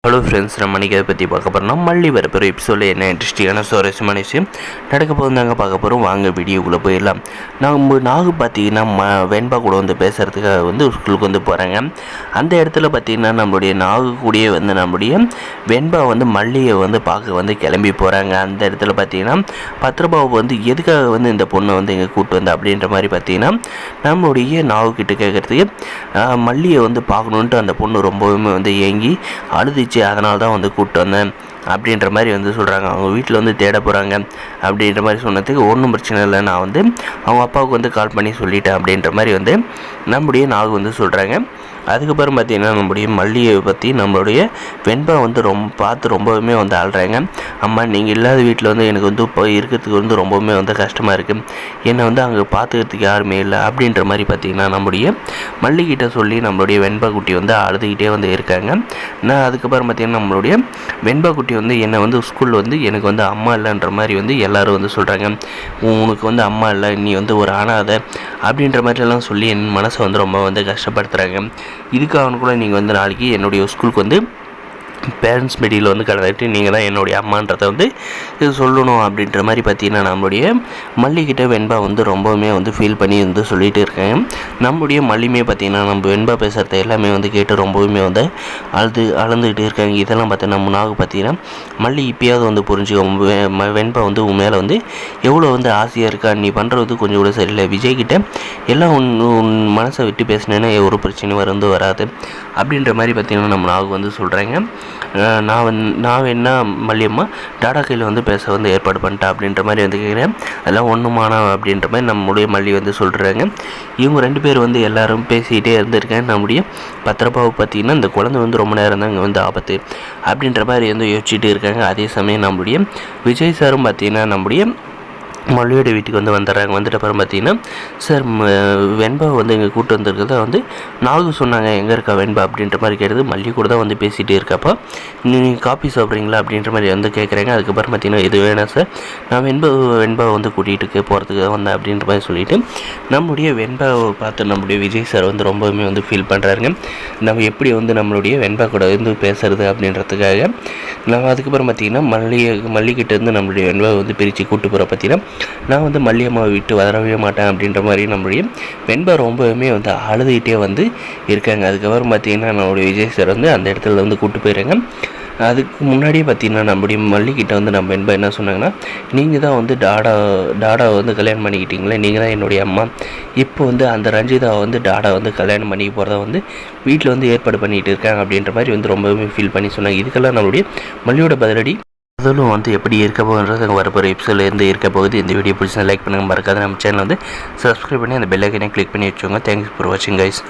Hello friends, நம்ம இன்றைக்கி அதை பற்றி பார்க்க போகிறோம். மல்லி வரப்போகிற எபிசோடில் என்ன இன்ட்ரெஸ்டிங்கான சுவாரஸ்யமான விஷயம் நடக்க போகுதாங்க பார்க்க போகிறோம். வாங்க வீடியோக்குள்ளே போயிடலாம். நம்ம நாகு பார்த்தீங்கன்னா வெண்பா கூட வந்து பேசுகிறதுக்காக வந்து ஸ்கூலுக்கு வந்து போகிறாங்க. அந்த இடத்துல பார்த்திங்கன்னா நம்மளுடைய நாகு கூடயே வந்து நம்மளுடைய வெண்பா வந்து மல்லியை வந்து பார்க்க வந்து கிளம்பி போகிறாங்க. அந்த இடத்துல பார்த்திங்கன்னா பத்ரபாபு வந்து எதுக்காக வந்து இந்த பொண்ணை வந்து இங்கே கூப்பிட்டு வந்து அப்படின்ற மாதிரி பார்த்திங்கன்னா நம்மளுடைய நாகு கிட்ட கேட்குறதுக்கு மல்லியை வந்து பார்க்கணுன்ட்டு அந்த பொண்ணு ரொம்பவுமே வந்து ஏங்கி அழுது, அதனால தான் வந்து கூப்பிட்டு வந்தேன் அப்படின்ற மாதிரி வந்து சொல்கிறாங்க. அவங்க வீட்டில் வந்து தேட போகிறாங்க அப்படின்ற மாதிரி சொன்னதுக்கு ஒன்றும் பிரச்சனை இல்லை, நான் வந்து அவங்க அப்பாவுக்கு வந்து கால் பண்ணி சொல்லிட்டேன் அப்படின்ற மாதிரி வந்து நம்முடைய நாகு வந்து சொல்கிறாங்க. அதுக்கப்புறம் பார்த்திங்கன்னா நம்முடைய மல்லியை பற்றி நம்மளுடைய வெண்பா வந்து ரொம்பவுமே வந்து ஆள்றாங்க. அம்மா, நீங்கள் இல்லாத வீட்டில் வந்து எனக்கு வந்து இப்போ இருக்கிறதுக்கு வந்து ரொம்பவுமே வந்து கஷ்டமாக இருக்குது, என்னை வந்து அங்கே பார்த்துக்கிறதுக்கு யாருமே இல்லை அப்படின்ற மாதிரி பார்த்திங்கன்னா நம்முடைய மல்லிகிட்ட சொல்லி நம்மளுடைய வெண்பா குட்டி வந்து அழுதுகிட்டே வந்து இருக்காங்க. நான் அதுக்கப்புறம் பார்த்திங்கன்னா நம்மளுடைய வெண்பா குட்டி வந்து என்னை வந்து ஸ்கூலில் வந்து எனக்கு வந்து அம்மா இல்லைன்ற மாதிரி வந்து எல்லோரும் வந்து சொல்கிறாங்க. உனக்கு வந்து அம்மா இல்லை, நீ வந்து ஒரு அனாதை அப்படின்ற மாதிரிலாம் சொல்லி என் மனசை வந்து ரொம்ப வந்து கஷ்டப்படுத்துகிறாங்க. இதுக்காக கூட நீங்கள் வந்து நாளைக்கு என்னுடைய ஸ்கூலுக்கு வந்து பேரண்ட்ஸ் மீட்டிங்கில் வந்து கலந்துட்டு நீங்கள் தான் என்னுடைய அம்மான்றதை வந்து இது சொல்லணும் அப்படின்ற மாதிரி பார்த்திங்கன்னா நம்மளுடைய மல்லிகிட்ட வெண்பா வந்து ரொம்பவுமே வந்து ஃபீல் பண்ணி வந்து சொல்லிகிட்டு இருக்காங்க. நம்மளுடைய மல்லியுமே பார்த்திங்கன்னா நம்ம வெண்பா பேசுகிறத எல்லாமே வந்து கேட்டு ரொம்பவுமே வந்து அழுந்துக்கிட்டு இருக்காங்க. இதெல்லாம் பார்த்து நம்ம நாகு பார்த்திங்கன்னா மல்லி இப்போயாவது வந்து புரிஞ்சுக்கோ, வெண்பா வந்து உன் மேலே வந்து எவ்வளோ வந்து ஆசையாக இருக்கா, நீ பண்ணுறது கொஞ்சம் கூட சரியில்லை, விஜய்கிட்ட எல்லாம் உன் மனசை விட்டு பேசினேன்னா ஒரு பிரச்சனையும் வந்து வராது அப்படின்ற மாதிரி பார்த்திங்கன்னா நம்ம நாகு வந்து சொல்கிறாங்க. நான் என்ன மல்லியம்மா டாடா கையில் வந்து பேச வந்து ஏற்பாடு பண்ணிட்டேன் அப்படின்ற மாதிரி வந்து கேட்குறேன். அதெல்லாம் ஒன்றுமானா அப்படின்ற மாதிரி நம்முடைய மல்லி வந்து சொல்கிறாங்க. இவங்க ரெண்டு பேர் வந்து எல்லோரும் பேசிக்கிட்டே இருந்திருக்கேன். நம்முடைய பத்திரப்பாவை பார்த்திங்கன்னா இந்த குழந்தை வந்து ரொம்ப நேரம் தான் இங்கே வந்து ஆபத்து அப்படின்ற மாதிரி வந்து யோசிச்சுட்டு இருக்காங்க. அதே சமயம் நம்முடைய விஜய் சாரும் பார்த்திங்கன்னா நம்முடைய மல்லியோட வீட்டுக்கு வந்து வந்துடுறாங்க. வந்துட்டு அப்புறம் பார்த்தீங்கன்னா, சார் வெண்பா வந்து எங்கள் கூப்பிட்டு வந்திருக்கிறத வந்து நாகு சொன்னாங்க, எங்கே இருக்கா வெண்பா அப்படின்ற மாதிரி கேட்டது. மல்லி கூட தான் வந்து பேசிகிட்டே இருக்கப்போ நீங்கள் காஃபி சாப்பிட்றீங்களா அப்படின்ற மாதிரி வந்து கேட்குறாங்க. அதுக்கப்புறம் பார்த்தீங்கன்னா, இது வேணாம் சார், நான் வெண்பாவை வந்து கூட்டிகிட்டு போகிறதுக்கு தான் வந்தேன் அப்படின்ற மாதிரி சொல்லிவிட்டு நம்மளுடைய வெண்பாவை பார்த்து நம்மளுடைய விஜய் சார் வந்து ரொம்பவுமே வந்து ஃபீல் பண்ணுறாருங்க. நம்ம எப்படி வந்து நம்மளுடைய வெண்பா கூட வந்து பேசுகிறது அப்படின்றதுக்காக நம்ம அதுக்கப்புறம் பார்த்திங்கன்னா மல்லிகிட்ட இருந்து நம்மளுடைய வெண்பாவை வந்து பிரித்து கூப்பிட்டு போகிற பார்த்திங்கன்னா, நான் வந்து மல்லியம்மாவை விட்டு வரவே மாட்டேன் அப்படின்ற மாதிரி நம்மளுடைய வெண்பா ரொம்பவுமே வந்து அழுதுகிட்டே வந்து இருக்காங்க. அதுக்கப்புறம் பார்த்திங்கன்னா நம்மளுடைய விஜய் சார் வந்து அந்த இடத்துல வந்து கூப்பிட்டு போயிடுறாங்க. அதுக்கு முன்னாடியே பார்த்திங்கன்னா நம்முடைய மல்லிகிட்ட வந்து நம்ம வெண்பா என்ன சொன்னாங்கன்னா, நீங்கள் தான் வந்து டாடாவை வந்து கல்யாணம் பண்ணிக்கிட்டீங்களே, நீங்கள் தான் என்னுடைய அம்மா, இப்போ வந்து அந்த ரஞ்சிதாவை வந்து டாடா வந்து கல்யாணம் பண்ணிக்க போகிறத வந்து வீட்டில் வந்து ஏற்பாடு பண்ணிகிட்டு இருக்காங்க அப்படின்ற மாதிரி வந்து ரொம்பவுமே ஃபீல் பண்ணி சொன்னாங்க. இதுக்கெல்லாம் நம்மளுடைய மல்லியோட பதிலடி அதிலும் வந்து எப்படி இருக்க போகுன்றது அங்கே வரப்போகிற எபிசோடில் இருந்து இருக்க போகுது. இந்த வீடியோ பிடிச்சா லைக் பண்ணுங்கள், மறக்காத நம்ம சேனல் வந்து சப்ஸ்கிரைப் பண்ணி அந்த பெல் ஐக்கனை கிளிக் பண்ணி வச்சுக்கோங்க. தேங்க்ஸ் ஃபார் வாட்சிங் கைஸ்.